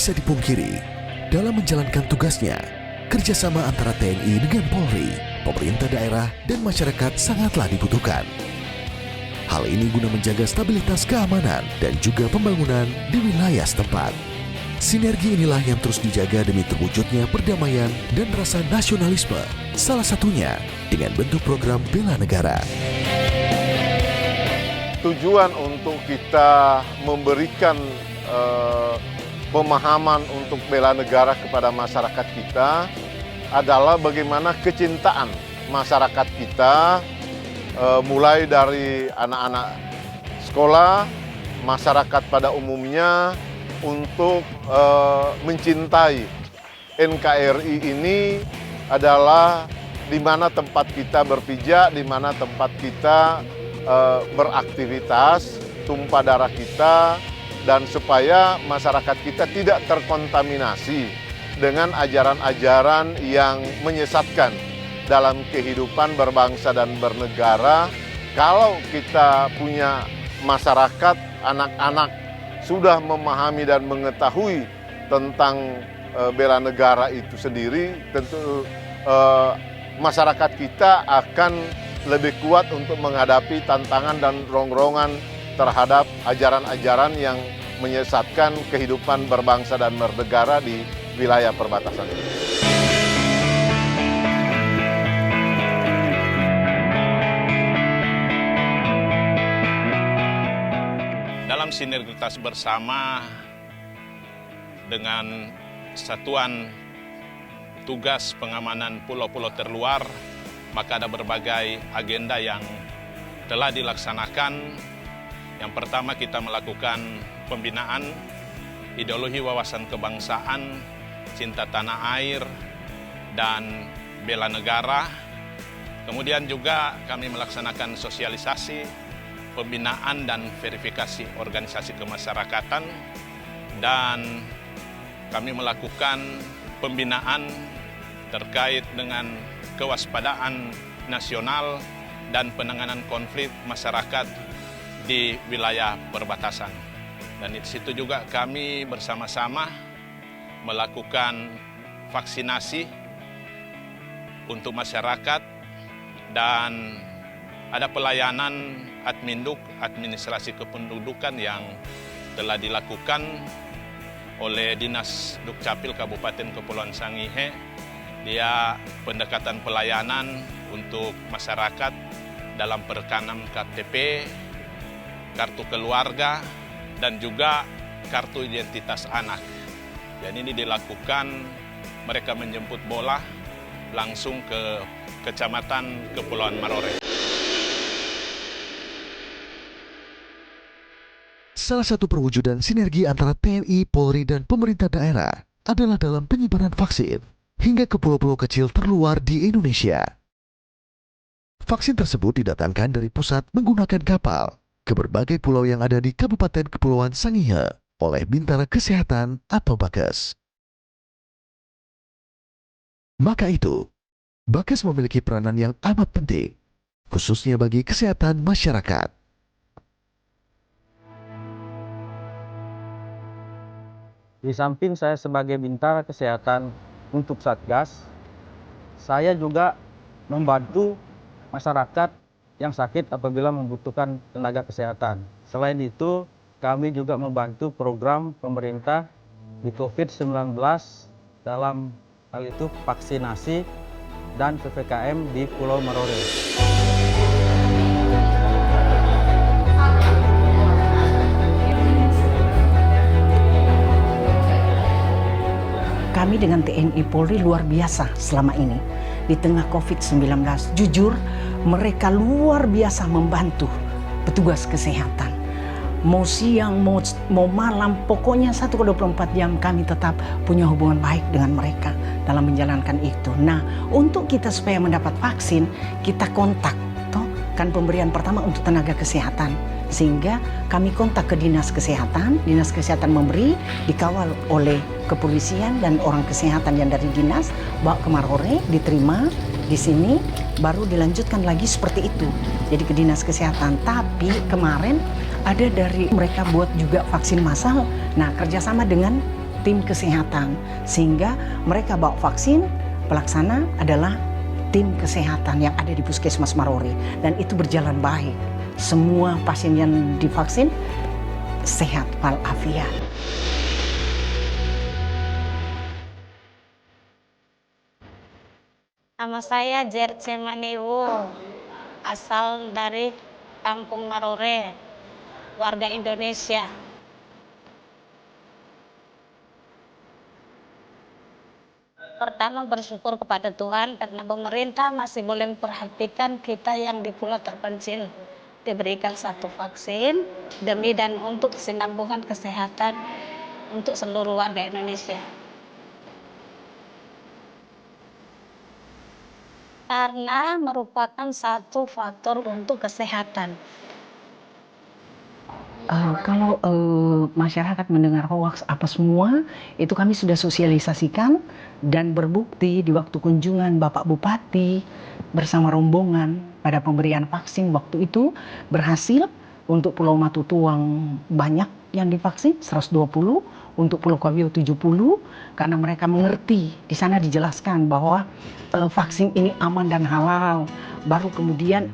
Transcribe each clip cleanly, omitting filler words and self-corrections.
bisa dipungkiri, dalam menjalankan tugasnya, kerjasama antara TNI dengan Polri, pemerintah daerah, dan masyarakat sangatlah dibutuhkan. Hal ini guna menjaga stabilitas keamanan dan juga pembangunan di wilayah setempat. Sinergi inilah yang terus dijaga demi terwujudnya perdamaian dan rasa nasionalisme, salah satunya dengan bentuk program bela negara. Tujuan untuk kita memberikan pemahaman untuk bela negara kepada masyarakat kita adalah bagaimana kecintaan masyarakat kita mulai dari anak-anak sekolah, masyarakat pada umumnya untuk mencintai NKRI ini adalah di mana tempat kita berpijak, di mana tempat kita beraktivitas, tumpah darah kita, dan supaya masyarakat kita tidak terkontaminasi dengan ajaran-ajaran yang menyesatkan dalam kehidupan berbangsa dan bernegara. Kalau kita punya masyarakat, anak-anak sudah memahami dan mengetahui tentang bela negara itu sendiri, tentu masyarakat kita akan lebih kuat untuk menghadapi tantangan dan rongrongan terhadap ajaran-ajaran yang menyesatkan kehidupan berbangsa dan bernegara di wilayah perbatasan ini. Dalam sinergitas bersama dengan Satuan Tugas Pengamanan Pulau-Pulau Terluar, maka ada berbagai agenda yang telah dilaksanakan. Yang pertama, kita melakukan pembinaan ideologi wawasan kebangsaan, cinta tanah air, dan bela negara. Kemudian juga kami melaksanakan sosialisasi, pembinaan dan verifikasi organisasi kemasyarakatan, dan kami melakukan pembinaan terkait dengan kewaspadaan nasional dan penanganan konflik masyarakat di wilayah perbatasan. Dan di situ juga kami bersama-sama melakukan vaksinasi untuk masyarakat, dan ada pelayanan Adminduk, administrasi kependudukan, yang telah dilakukan oleh Dinas Dukcapil Kabupaten Kepulauan Sangihe. Dia pendekatan pelayanan untuk masyarakat dalam perekaman KTP, kartu keluarga, dan juga kartu identitas anak. Dan ini dilakukan, mereka menjemput bola langsung ke Kecamatan Kepulauan Marore. Salah satu perwujudan sinergi antara TNI, Polri, dan pemerintah daerah adalah dalam penyebaran vaksin hingga ke pulau-pulau kecil terluar di Indonesia. Vaksin tersebut didatangkan dari pusat menggunakan kapal ke berbagai pulau yang ada di Kabupaten Kepulauan Sangihe oleh Bintara Kesehatan atau Bakes. Maka itu, Bakes memiliki peranan yang amat penting, khususnya bagi kesehatan masyarakat. Di samping saya sebagai Bintara Kesehatan untuk Satgas, saya juga membantu masyarakat yang sakit apabila membutuhkan tenaga kesehatan. Selain itu, kami juga membantu program pemerintah di COVID-19 dalam hal itu vaksinasi dan PPKM di Pulau Marore. Kami dengan TNI Polri luar biasa selama ini. Di tengah COVID-19, jujur mereka luar biasa membantu petugas kesehatan. Mau siang, mau malam, pokoknya 1/24 jam kami tetap punya hubungan baik dengan mereka dalam menjalankan itu. Nah, untuk kita supaya mendapat vaksin, kita kontak. Kan pemberian pertama untuk tenaga kesehatan. Sehingga kami kontak ke Dinas Kesehatan memberi, dikawal oleh kepolisian dan orang kesehatan yang dari dinas, bawa ke Marore, diterima di sini, baru dilanjutkan lagi seperti itu. Jadi ke Dinas Kesehatan. Tapi kemarin ada dari mereka buat juga vaksin massal. Nah, kerjasama dengan tim kesehatan, sehingga mereka bawa vaksin, pelaksana adalah tim kesehatan yang ada di Puskesmas Marore, dan itu berjalan baik. Semua pasien yang divaksin sehat walafiat. Nama saya Jerce Manewo, asal dari Kampung Marore, warga Indonesia. Pertama bersyukur kepada Tuhan karena pemerintah masih boleh memperhatikan kita yang di pulau terpencil. Diberikan satu vaksin demi dan untuk kesinambungan kesehatan untuk seluruh warga Indonesia. Karena merupakan satu faktor untuk kesehatan. Kalau masyarakat mendengar hoaks apa semua, itu kami sudah sosialisasikan dan berbukti di waktu kunjungan Bapak Bupati bersama rombongan pada pemberian vaksin waktu itu berhasil. Untuk Pulau Matutuang banyak yang divaksin, 120, untuk Pulau Kabiau 70, karena mereka mengerti, di sana dijelaskan bahwa vaksin ini aman dan halal. Baru kemudian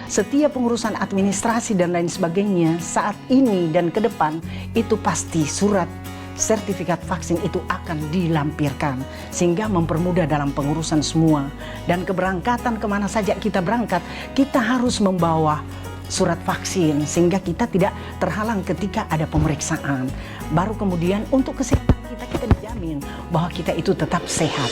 setiap pengurusan administrasi dan lain sebagainya saat ini dan ke depan itu pasti surat sertifikat vaksin itu akan dilampirkan sehingga mempermudah dalam pengurusan semua. Dan keberangkatan kemana saja kita berangkat, kita harus membawa surat vaksin sehingga kita tidak terhalang ketika ada pemeriksaan. Baru kemudian untuk kesehatan kita dijamin bahwa kita itu tetap sehat.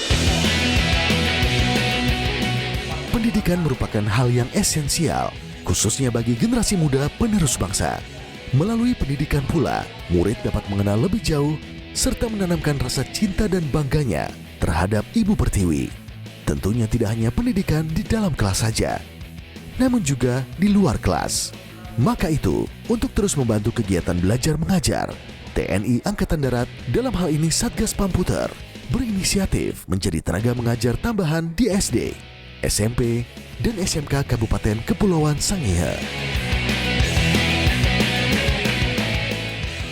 Pendidikan merupakan hal yang esensial, khususnya bagi generasi muda penerus bangsa. Melalui pendidikan pula, murid dapat mengenal lebih jauh serta menanamkan rasa cinta dan bangganya terhadap Ibu Pertiwi. Tentunya tidak hanya pendidikan di dalam kelas saja, namun juga di luar kelas. Maka itu, untuk terus membantu kegiatan belajar mengajar, TNI Angkatan Darat, dalam hal ini Satgas Pamputer, berinisiatif menjadi tenaga mengajar tambahan di SD, SMP, dan SMK Kabupaten Kepulauan Sangihe.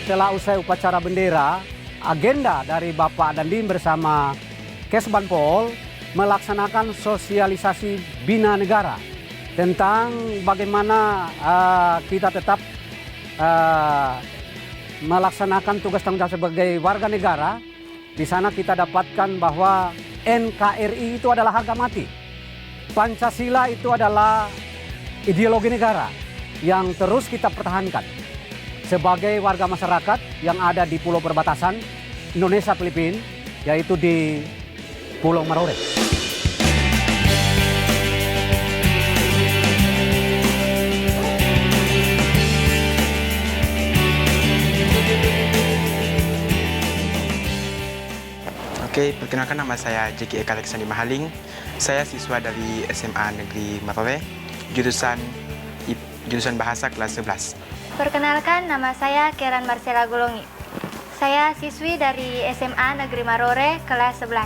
Setelah usai upacara bendera, agenda dari Bapak Dandim bersama Kesbanpol melaksanakan sosialisasi Bina Negara tentang bagaimana kita tetap melaksanakan tugas tanggung jawab sebagai warga negara. Di sana kita dapatkan bahwa NKRI itu adalah harga mati. Pancasila itu adalah ideologi negara yang terus kita pertahankan sebagai warga masyarakat yang ada di pulau perbatasan Indonesia Filipina, yaitu di Pulau Marore. Oke, perkenalkan nama saya Jeki Eka Leksani Mahaling. Saya siswa dari SMA Negeri Marore, jurusan Bahasa kelas 11. Perkenalkan, nama saya Keran Marcela Golongi. Saya siswi dari SMA Negeri Marore kelas 11.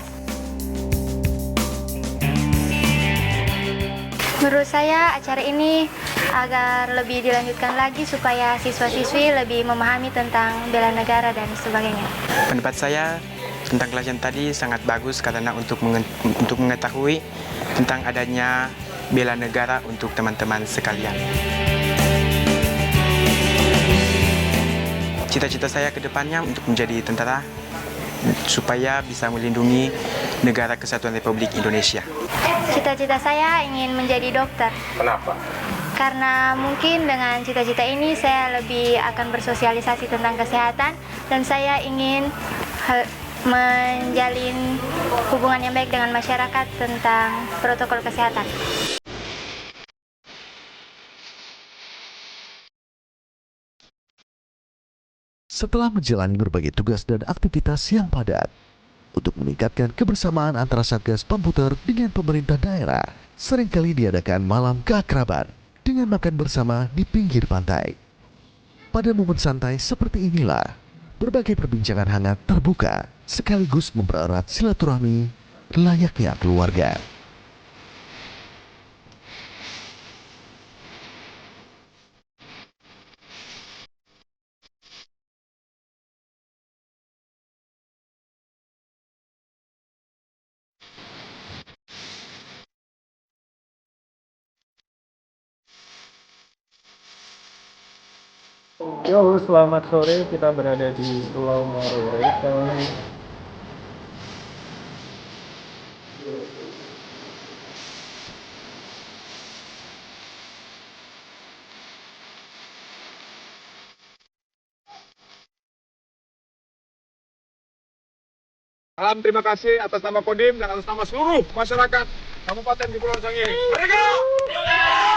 Menurut saya acara ini agar lebih dilanjutkan lagi supaya siswa-siswi lebih memahami tentang bela negara dan sebagainya. Pendapat saya tentang kelas yang tadi sangat bagus karena untuk mengetahui tentang adanya bela negara untuk teman-teman sekalian. Cita-cita saya ke depannya untuk menjadi tentara supaya bisa melindungi negara Kesatuan Republik Indonesia. Cita-cita saya ingin menjadi dokter. Kenapa? Karena mungkin dengan cita-cita ini saya lebih akan bersosialisasi tentang kesehatan dan saya ingin menjalin hubungan yang baik dengan masyarakat tentang protokol kesehatan. Setelah menjalani berbagai tugas dan aktivitas yang padat, untuk meningkatkan kebersamaan antara Satgas Pamputer dengan pemerintah daerah, seringkali diadakan malam keakraban dengan makan bersama di pinggir pantai. Pada momen santai seperti inilah, berbagai perbincangan hangat terbuka sekaligus mempererat silaturahmi layaknya keluarga. Yo, selamat sore. Kita berada di Pulau Marore. Salam terima kasih atas nama Kodim dan atas nama seluruh masyarakat Kabupaten Kepulauan Sangihe. Merdeka!